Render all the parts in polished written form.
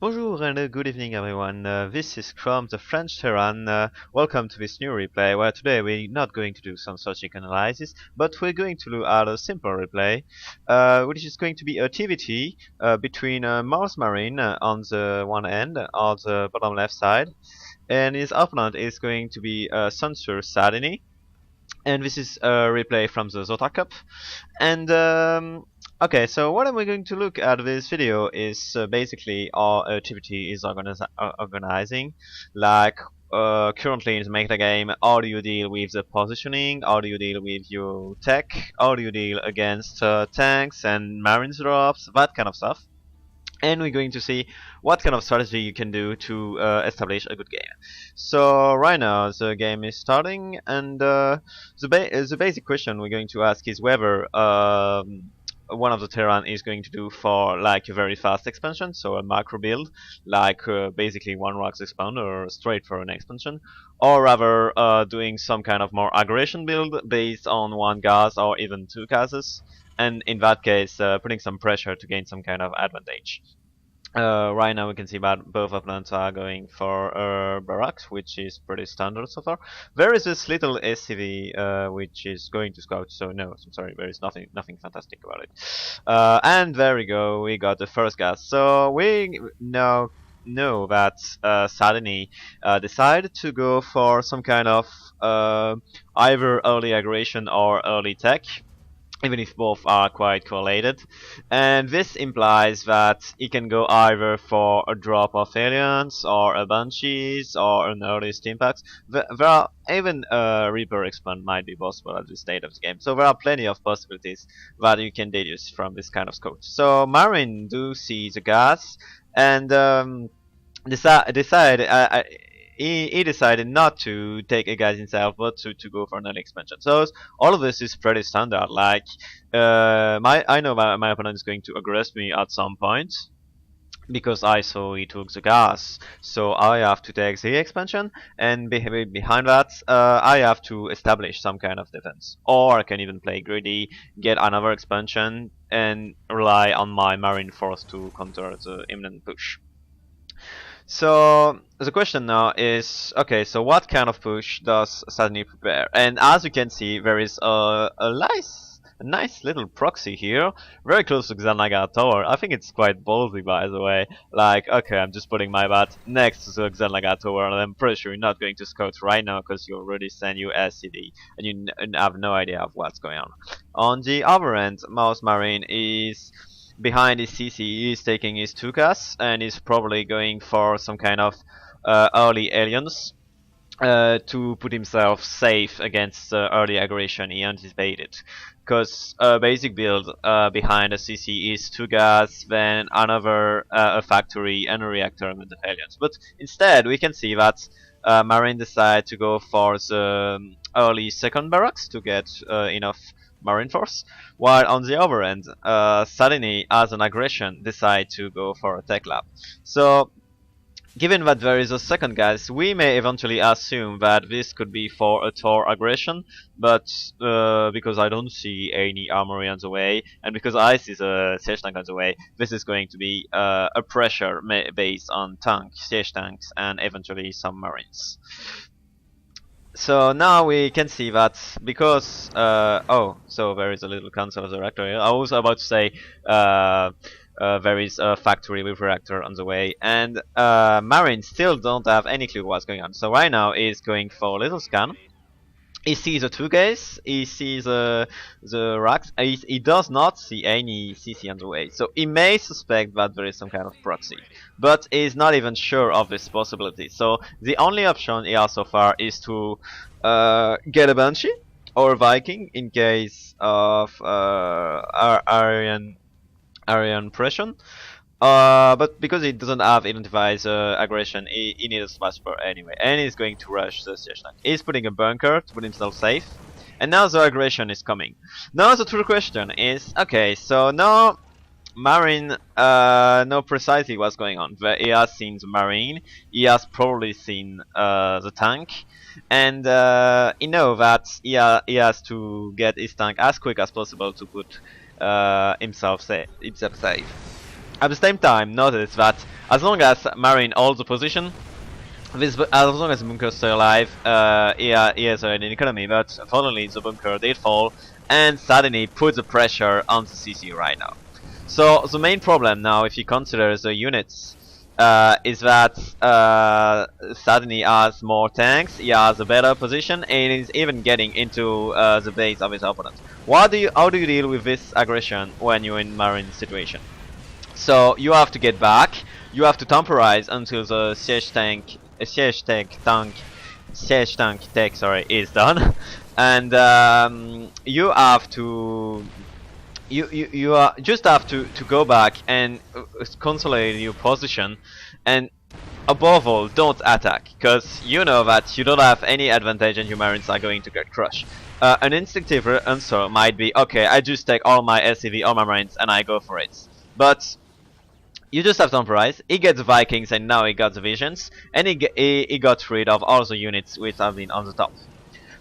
Bonjour and good evening everyone. This is Krom, the French Terran. Welcome to this new replay where today we're not going to do some logic analysis, but we're going to look at a simple replay, which is going to be a TVT between MouzMarine on the one end, on the bottom left side, and his opponent is going to be Censor Satinii. And this is a replay from the Zota Cup. And okay, so what am I going to look at this video is basically our activity is organizing, like currently in the meta game, how do you deal with the positioning, how do you deal with your tech, how do you deal against tanks and marines drops, that kind of stuff. And we're going to see what kind of strategy you can do to establish a good game. So right now the game is starting, and the basic question we're going to ask is whether one of the Terran is going to do for like a very fast expansion, so a macro build, like basically one rocks expander straight for an expansion, or rather doing some kind of more aggression build based on one gas or even two gases, and in that case putting some pressure to gain some kind of advantage. Right now we can see that both opponents are going for barracks, which is pretty standard so far. There is this little SCV which is going to scout, so no, I'm sorry, there is nothing fantastic about it. And there we go, we got the first gas. So we now know that Satinii decided to go for some kind of either early aggression or early tech, even if both are quite correlated, and this implies that he can go either for a drop of aliens or a banshees or an early steam packs. There are even Reaper expand might be possible at this state of the game, so there are plenty of possibilities that you can deduce from this kind of scope. So Marine do see the gas and he decided not to take a gas himself, but to go for an early expansion. So all of this is pretty standard. Like I know my opponent is going to aggress me at some point because I saw he took the gas, so I have to take the expansion, and behind that I have to establish some kind of defense, or I can even play greedy, get another expansion, and rely on my marine force to counter the imminent push. So the question now is, okay, so what kind of push does Satinii prepare? And as you can see, there is a nice little proxy here, very close to Xanaga Tower. I think it's quite ballsy, by the way. Like, okay, I'm just putting my bat next to the Xanaga Tower, and I'm pretty sure you're not going to scout right now because you already sent your SCD, and you have no idea of what's going on. On the other end, MouzMarine is behind his CC, he is taking his 2-gas and is probably going for some kind of early aliens to put himself safe against early aggression he anticipated. Because basic build behind a CC is 2-gas, then another a factory and a reactor with the aliens. But instead we can see that Marine decided to go for the early second barracks to get enough marine force, while on the other end, Satinii, as an aggression, decide to go for a tech lab. So, given that there is a second gas, we may eventually assume that this could be for a Tor aggression, but because I don't see any armory on the way, and because I see the siege tank on the way, this is going to be a pressure based on siege tanks, and eventually some marines. So now we can see that because oh, so there is a little console of the reactor here. I was about to say there is a factory with reactor on the way, and Marine still don't have any clue what's going on. So right now he's going for a little scan. He sees the 2-gas, he sees the racks, he does not see any CC on the way, so he may suspect that there is some kind of proxy, but he's not even sure of this possibility. So the only option he has so far is to get a Banshee or a Viking in case of Aryan pression. But because he doesn't have identified aggression, he needs a smash spur anyway, and he's going to rush the siege tank. He's putting a bunker to put himself safe, and now the aggression is coming. Now the true question is, okay, so now Marine know precisely what's going on. He has seen the Marine, he has probably seen the tank, and he knows that he has to get his tank as quick as possible to put himself safe. At the same time, notice that as long as Marine holds the position, as long as the bunker is still alive, he has an economy, but fortunately the bunker did fall, and Satinii puts the pressure on the CC right now. So the main problem now, if you consider the units, is that Satinii has more tanks, he has a better position, and is even getting into the base of his opponent. How do you deal with this aggression when you're in Marine situation? So you have to get back. You have to temporize until the siege tank tech, sorry, is done, and you have to just have to go back and consolidate your position, and above all, don't attack, because you know that you don't have any advantage and your marines are going to get crushed. An instinctive answer might be, okay, I just take all my SCV, all my marines, and I go for it. But you just have to temporize. He gets the Vikings and now he got the Visions, and he got rid of all the units which have been on the top.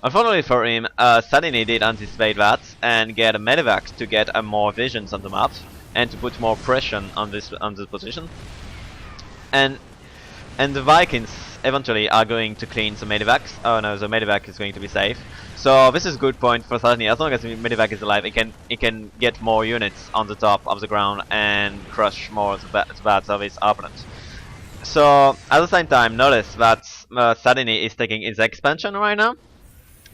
Unfortunately for him, Satinii did anticipate that and get a medevac to get more Visions on the map and to put more pressure on this position. And the Vikings eventually are going to clean the medevacs. Oh no, the medevac is going to be safe. So this is a good point for Satinii. As long as the medevac is alive, he can get more units on the top of the ground and crush more of the bats of his opponent. So at the same time, notice that Satinii is taking his expansion right now,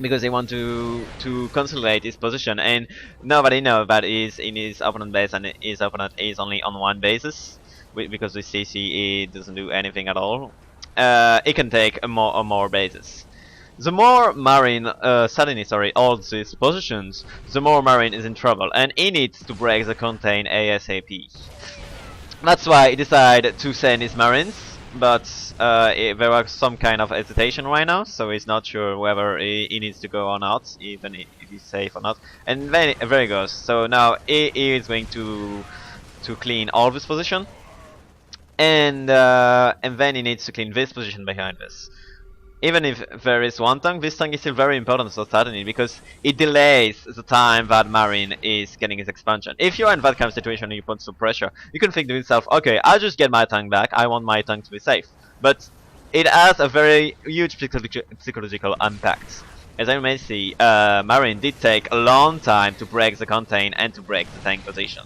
because he wants to consolidate his position, and nobody knows that he's in his opponent base and his opponent is only on one basis, because with CC doesn't do anything at all. He can take more bases. The more Marine Satinii holds his positions, the more Marine is in trouble, and he needs to break the contain ASAP. That's why he decided to send his Marines, but there was some kind of hesitation right now, so he's not sure whether he needs to go or not, even if he's safe or not. And then there he goes. So now he is going to clean all this position, and then he needs to clean this position behind this. Even if there is one tank, this tank is still very important for Satinii, because it delays the time that Marine is getting his expansion. If you're in that kind of situation and you put some pressure, you can think to yourself, okay, I'll just get my tank back, I want my tank to be safe. But it has a very huge psychological impact. As you may see, Marine did take a long time to break the contain and to break the tank position.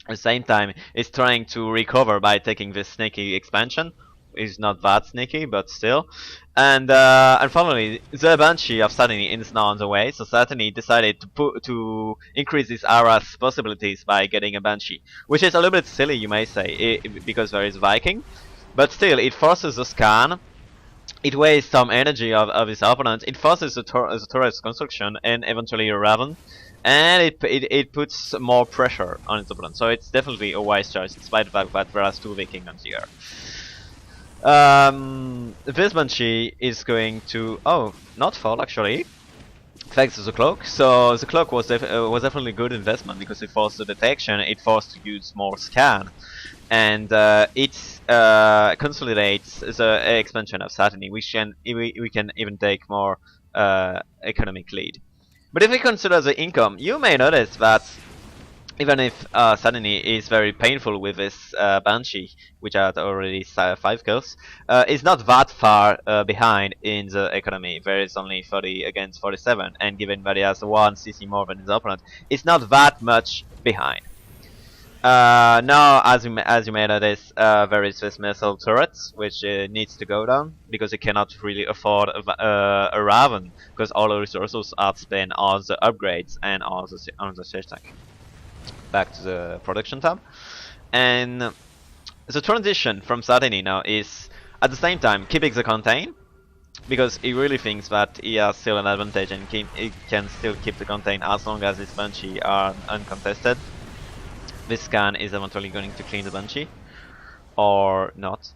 At the same time, it's trying to recover by taking this sneaky expansion. Is not that sneaky, but still. And finally, the Banshee of Satinii is now on the way, so Satinii decided to increase his Ara's possibilities by getting a Banshee, which is a little bit silly, you may say, because there is Viking, but still, it forces the scan, it wastes some energy of his opponent, it forces the turret's construction and eventually a Raven, and it puts more pressure on its opponent, so it's definitely a wise choice, despite the fact that there are 2 Vikings on here. This Banshee is going to not fall actually, thanks to the cloak. So the cloak was definitely a good investment, because it forced the detection, it forced to use more scan, and it consolidates the expansion of Satinii, which we can even take more economic lead. But if we consider the income, you may notice that even if Satinii is very painful with this Banshee, which had already 5 kills, is not that far behind in the economy. There is only 30 against 47, and given that he has 1 CC more than his opponent, it's not that much behind. Now, as you may notice, there is this missile turret, which needs to go down, because it cannot really afford a Raven, because all the resources are spent on the upgrades and on the siege tank. Back to the production tab, and the transition from Satinii now is at the same time keeping the contain, because he really thinks that he has still an advantage and he can still keep the contain as long as his Banshee are uncontested. This scan is eventually going to clean the Banshee, or not.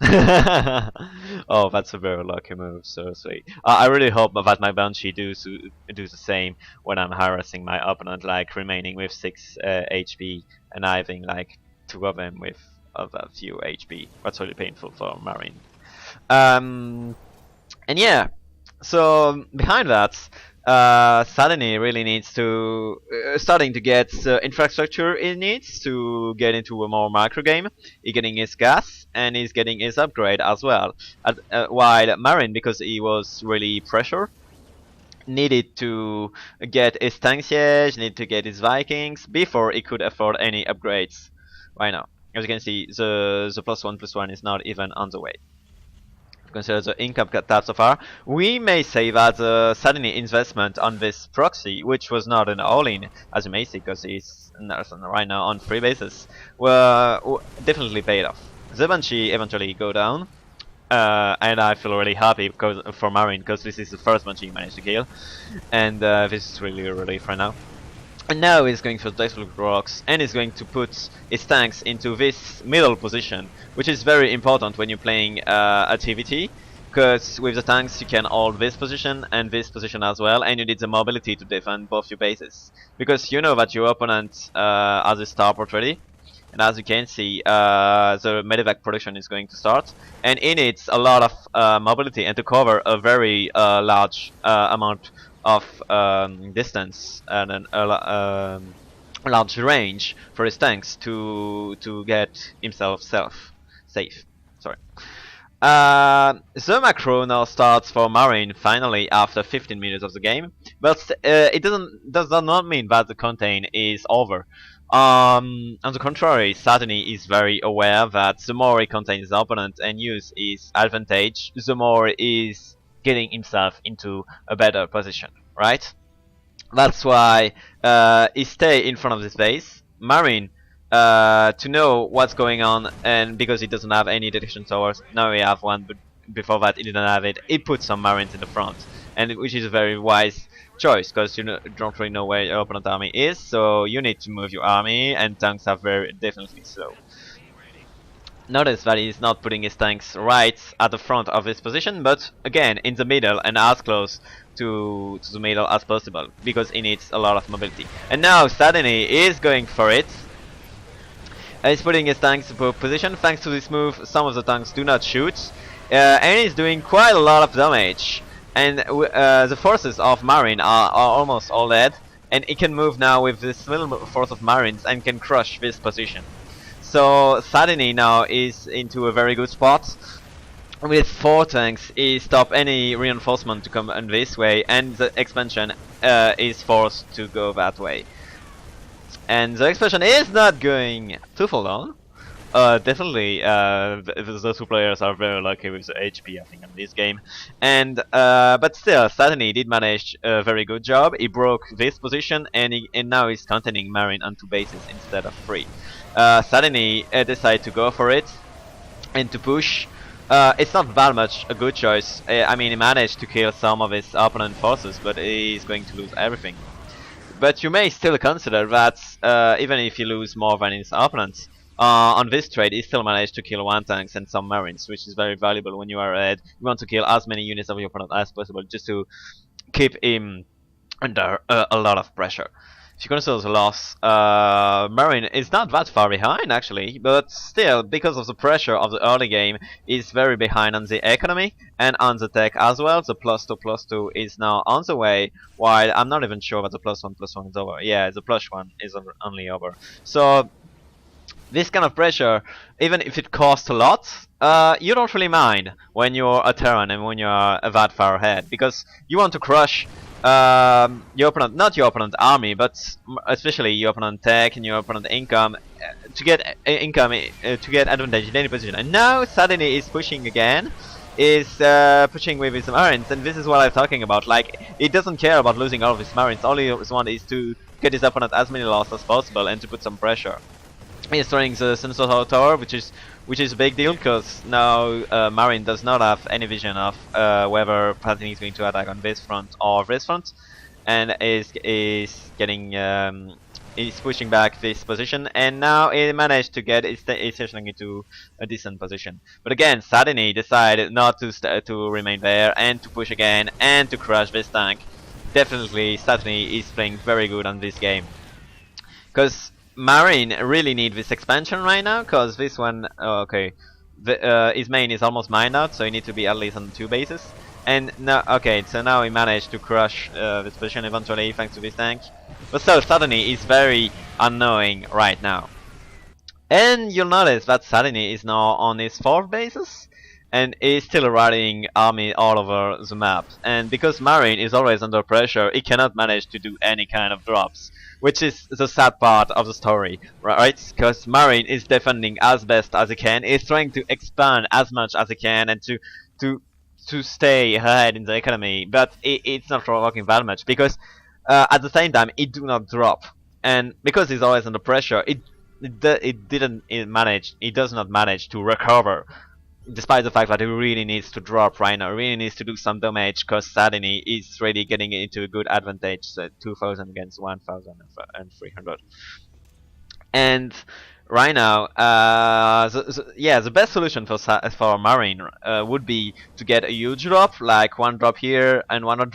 Oh, that's a very lucky move, so sweet. I really hope that my Banshee do the same when I'm harassing my opponent, like remaining with 6 HP and having like 2 of them with a few HP. That's really painful for Marine. And yeah, so behind that, Satinii really needs to starting to get infrastructure it needs to get into a more micro game. He's getting his gas and he's getting his upgrade as well. While Marine, because he was really pressure, needed to get his tank siege, needed to get his Vikings before he could afford any upgrades. Right now, as you can see, the +1/+1 is not even on the way. Consider the income tab so far, we may say that the Satinii investment on this proxy, which was not an all-in, as you may see, because he's right now on free basis, were definitely paid off. The Banshee eventually go down, and I feel really happy for Marine, because this is the first Banshee he managed to kill, and this is really a relief right now. And now he's going for Dexterous Rocks, and he's going to put his tanks into this middle position, which is very important when you're playing a TVT, because with the tanks you can hold this position and this position as well, and you need the mobility to defend both your bases. Because you know that your opponent has a starport ready, and as you can see, the medevac production is going to start, and it needs a lot of mobility and to cover a very large amount of distance and a large range for his tanks to get himself safe. Sorry. The macro now starts for Marine finally after 15 minutes of the game, but it does not mean that the contain is over. On the contrary, Satinii is very aware that the more he contains his opponent and use his advantage, the more he is getting himself into a better position, right? That's why he stay in front of this base. Marine, to know what's going on, and because he doesn't have any detection towers, now we have one, but before that he didn't have it, he put some Marines in the front, and which is a very wise choice, because you don't really know where your opponent army is, so you need to move your army, and tanks are definitely slow. Notice that he's not putting his tanks right at the front of his position, but again in the middle and as close to the middle as possible, because he needs a lot of mobility. And now Satinii is going for it. He's putting his tanks in position. Thanks to this move, some of the tanks do not shoot, and he's doing quite a lot of damage. And the forces of Marine are almost all dead, and he can move now with this little force of Marines and can crush this position. So Satinii now is into a very good spot. With 4 tanks, he stopped any reinforcement to come in this way, and the expansion is forced to go that way. And the expansion is not going too full on. Definitely, those 2 players are very lucky with the HP, I think, in this game. And but still, Satinii did manage a very good job. He broke this position, and now he's containing Marine on 2 bases instead of 3. Satinii decided to go for it and to push. It's not that much a good choice. I mean, he managed to kill some of his opponent forces, but he's going to lose everything. But you may still consider that even if you lose more than his opponents, on this trade he still managed to kill 1 tanks and some Marines, which is very valuable when you are ahead. You want to kill as many units of your opponent as possible, just to keep him under a lot of pressure. If you consider the loss, Marine is not that far behind actually, but still, because of the pressure of the early game, is very behind on the economy and on the tech as well. The +2/+2 is now on the way, while I'm not even sure that the +1/+1 is over. Yeah, the +1 is only over. So this kind of pressure, even if it costs a lot, you don't really mind when you're a Terran and when you're that far ahead, because you want to crush your opponent, not your opponent army, but especially your opponent tech and your opponent income, to get income, to get advantage in any position. And now Satinii is pushing again, is pushing with his Marines, and this is what I'm talking about. Like, he doesn't care about losing all of his Marines, all he wants is to get his opponent as many losses as possible and to put some pressure. He's throwing the Sensor Tower, which is a big deal, because now Marine does not have any vision of whether Satinii is going to attack on this front or this front, and is getting is pushing back this position, and now he managed to get his stationing into a decent position. But again, Satinii decided not to remain there and to push again and to crush this tank. Definitely, Satinii is playing very good on this game, because Marine really need this expansion right now, because this one, okay, his main is almost mined out, so you need to be at least on 2 bases. And now, okay, so now we managed to crush this position eventually thanks to this tank. But still, Satinii is very annoying right now. And you'll notice that Satinii is now on his 4th basis and is still rallying army all over the map. And because Marine is always under pressure, he cannot manage to do any kind of drops, which is the sad part of the story, right? Because Marine is defending as best as he can, he's trying to expand as much as he can and to stay ahead in the economy, but it's not working that much because at the same time it do not drop, and because he's always under pressure, it does not manage to recover, despite the fact that he really needs to drop right now, really needs to do some damage, because Satinii is really getting into a good advantage, 2000 against 1300. And right now, the best solution for Marine would be to get a huge drop, like one drop here and one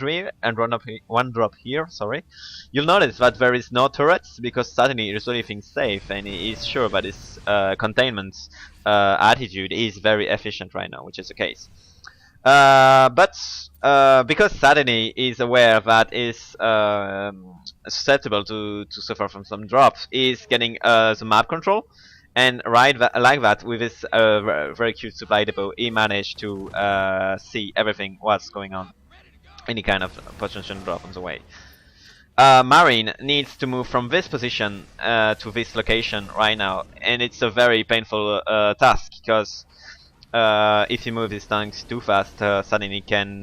drop here. Sorry, you'll notice that there is no turrets because Satinii usually thinks safe and he is sure that his containment attitude is very efficient right now, which is the case. But because Satinii is aware that is susceptible to suffer from some drops, is getting the map control, and like that with his very cute supply depot, he managed to see everything what's going on, any kind of potential drop on the way. Marine needs to move from this position to this location right now, and it's a very painful task because if he moves his tanks too fast, Satinii can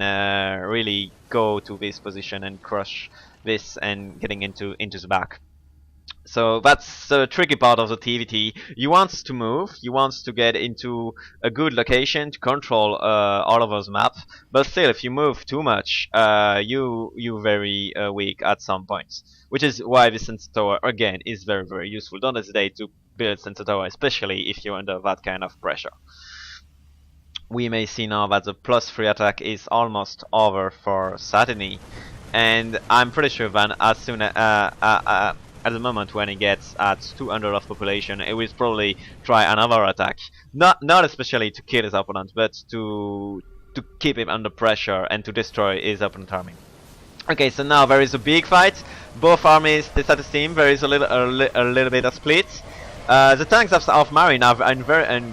really go to this position and crush this and getting into the back. So that's the tricky part of the TVT. He wants to move, he wants to get into a good location to control all over the map, but still if you move too much, you very weak at some points. Which is why the sensor tower again is very useful. Don't hesitate to build sensor tower, especially if you're under that kind of pressure. We may see now that the +3 attack is almost over for Satinii, and I'm pretty sure that as soon at the moment when he gets at 200 of population, he will probably try another attack. Not especially to kill his opponent, but to keep him under pressure and to destroy his opponent army. Okay, so now there is a big fight. Both armies decide to steam. There is a little bit of split. The tanks of Marine are in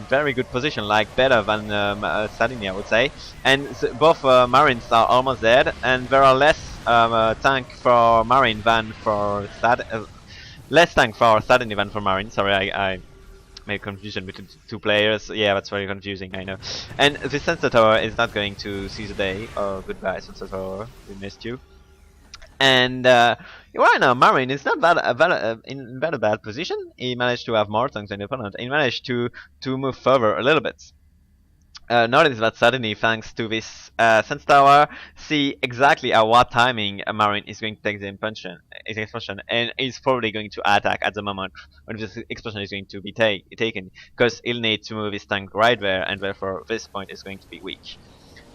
very good position, like better than Satinii, I would say. And both Marines are almost dead, and there are less tank for Marine than for less tank for Satinii than for Marine. Sorry, I made confusion between two players. Yeah, that's very confusing, I know. And the sensor tower is not going to see the day. Oh, goodbye, sensor tower. We missed you. And right now, Marine is not in very bad position. He managed to have more tanks than the opponent. He managed to move further a little bit. Notice that Satinii, thanks to this sensor tower, see exactly at what timing a Marine is going to take the explosion, and is probably going to attack at the moment when this explosion is going to be taken, because he'll need to move his tank right there, and therefore this point is going to be weak.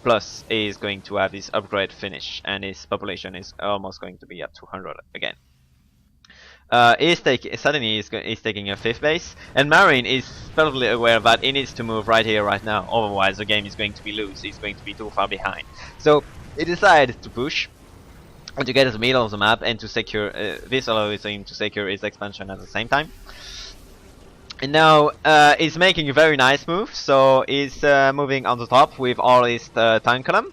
Plus, he is going to have his upgrade finish, and his population is almost going to be at 200 again. Satinii is taking a 5th base, and Marine is perfectly aware that he needs to move right here, right now. Otherwise, the game is going to be loose. He's going to be too far behind. So he decided to push and to get to the middle of the map and to secure. This allows him to secure his expansion at the same time. And now he's making a very nice move. So he's moving on the top with all his tank column.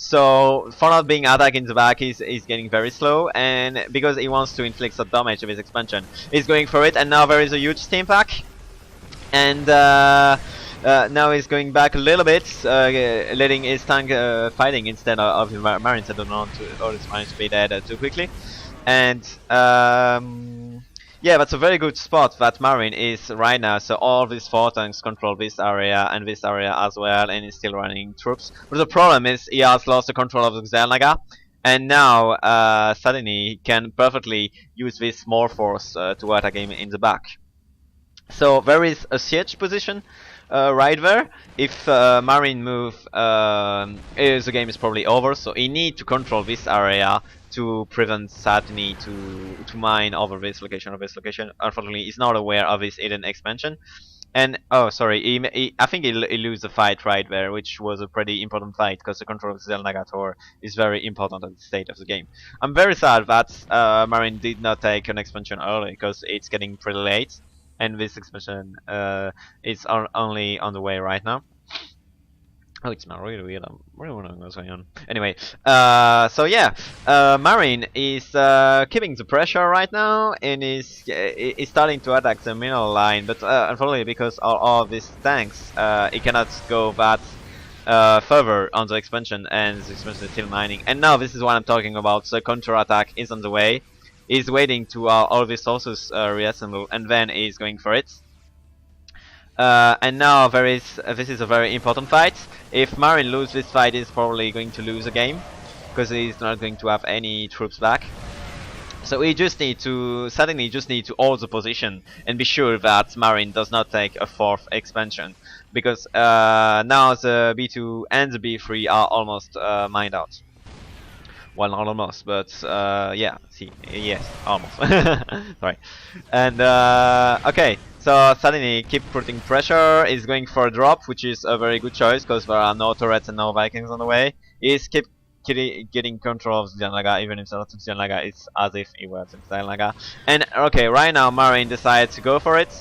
So for not being attacked in the back, he's getting very slow, and because he wants to inflict some damage of his expansion, he's going for it. And now there is a huge steam pack, and now he's going back a little bit, letting his tank fighting instead of his Marines. I don't want all his Marines to be dead too quickly, and yeah, that's a very good spot that Marine is right now. So all these 4 tanks control this area and this area as well, and he's still running troops. But the problem is he has lost the control of the Xelnaga, and now Satinii can perfectly use this more force to attack him in the back. So there is a siege position right there. If Marine move, the game is probably over. So he needs to control this area to prevent Satinii to mine over this location or this location. Unfortunately, he's not aware of his hidden expansion. And oh, sorry, I think he lose the fight right there, which was a pretty important fight because the control of Zelnagator is very important at the state of the game. I'm very sad that Marine did not take an expansion early because it's getting pretty late, and this expansion is only on the way right now. Oh, it's not really weird. I'm really wondering what's going on. Anyway, so yeah, Marine is keeping the pressure right now and is starting to attack the middle line, but unfortunately, because all these tanks, it cannot go that further on the expansion, and the expansion is still mining. And now this is what I'm talking about. The counter attack is on the way. He's waiting to all these sources reassemble, and then he's going for it. And now this is a very important fight. If Marine loses this fight, he's probably going to lose a game because he's not going to have any troops back. So we just need to suddenly hold the position and be sure that Marine does not take a fourth expansion, because now the B2 and the B3 are almost mined out. Well, not almost, but yeah, see, yes, almost. Sorry. And okay. So Satinii keep putting pressure, is going for a drop, which is a very good choice because there are no turrets and no Vikings on the way. He's keep getting control of Xyanlaga, even if not Xyanlaga, it's as if he was in Xyanlaga. And okay, right now Marine decides to go for it.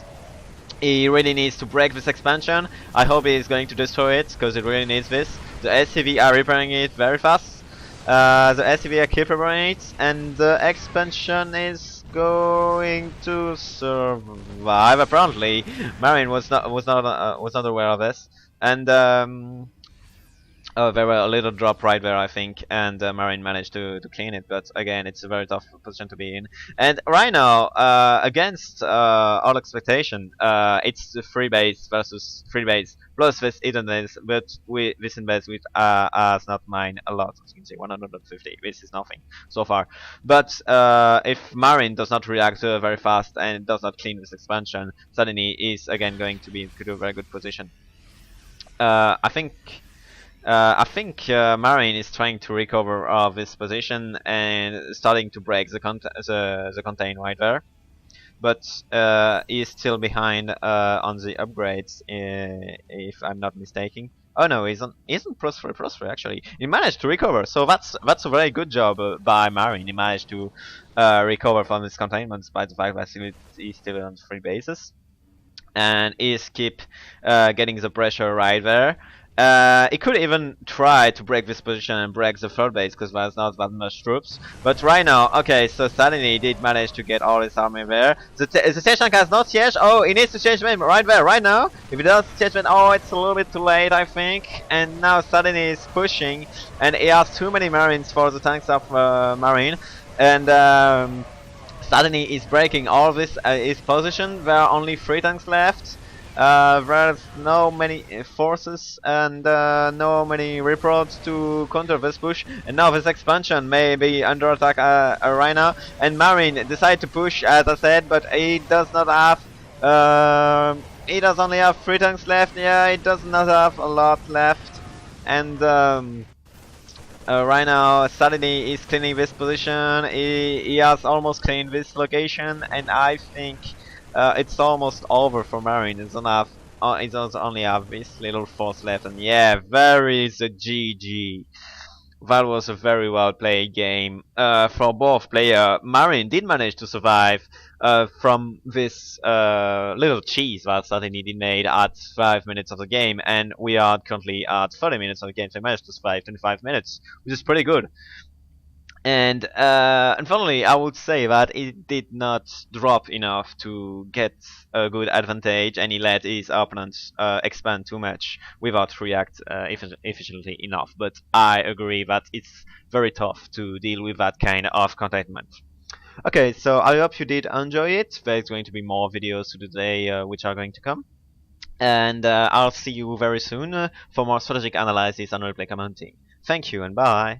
He really needs to break this expansion. I hope he is going to destroy it because it really needs this. The SCV are repairing it very fast. The SCV are keep repairing it, and the expansion is going to survive. Apparently, Marine was not aware of this, and oh, there were a little drop right there, I think, and Marine managed to clean it. But again, it's a very tough position to be in. And right now, against all expectation, it's the free base versus free base plus this hidden base, but this hidden base with has not mined a lot. As you can see, 150. This is nothing so far. But if Marine does not react very fast and does not clean this expansion, Satinii is again going to be in a very good position. I think Marine is trying to recover this position and starting to break the contain right there, but he's still behind on the upgrades, if I'm not mistaken. Oh no, he's on +3 actually. He managed to recover, so that's a very good job by Marine. He managed to recover from his containment despite the fact that he's still on 3 bases, and he's keep getting the pressure right there. He could even try to break this position and break the third base because there's not that much troops. But right now, okay, so Satinii did manage to get all his army there. The siege tank has not siege. Oh, he needs to change man right there, right now. If he does siege man, oh, it's a little bit too late, I think. And now Satinii is pushing, and he has too many marines for the tanks of Marine. And Satinii is breaking all this his position. There are only 3 tanks left. There's no many forces and no many reprods to counter this push, and now this expansion may be under attack right now. And Marine decide to push, as I said, but he does not have. He does only have 3 tanks left. Yeah, he does not have a lot left, and right now Satinii is cleaning this position. He has almost cleaned this location, and I think it's almost over for Marine. It does only have this little force left, and yeah, there is a GG. That was a very well played game for both players. Marine did manage to survive from this little cheese that Satinii made at 5 minutes of the game, and we are currently at 30 minutes of the game, so he managed to survive 25 minutes, which is pretty good. And finally, I would say that it did not drop enough to get a good advantage, and he let his opponents expand too much without react efficiently enough. But I agree that it's very tough to deal with that kind of containment. Okay, so I hope you did enjoy it. There's going to be more videos today which are going to come. And I'll see you very soon for more strategic analysis and roleplay commenting. Thank you and bye!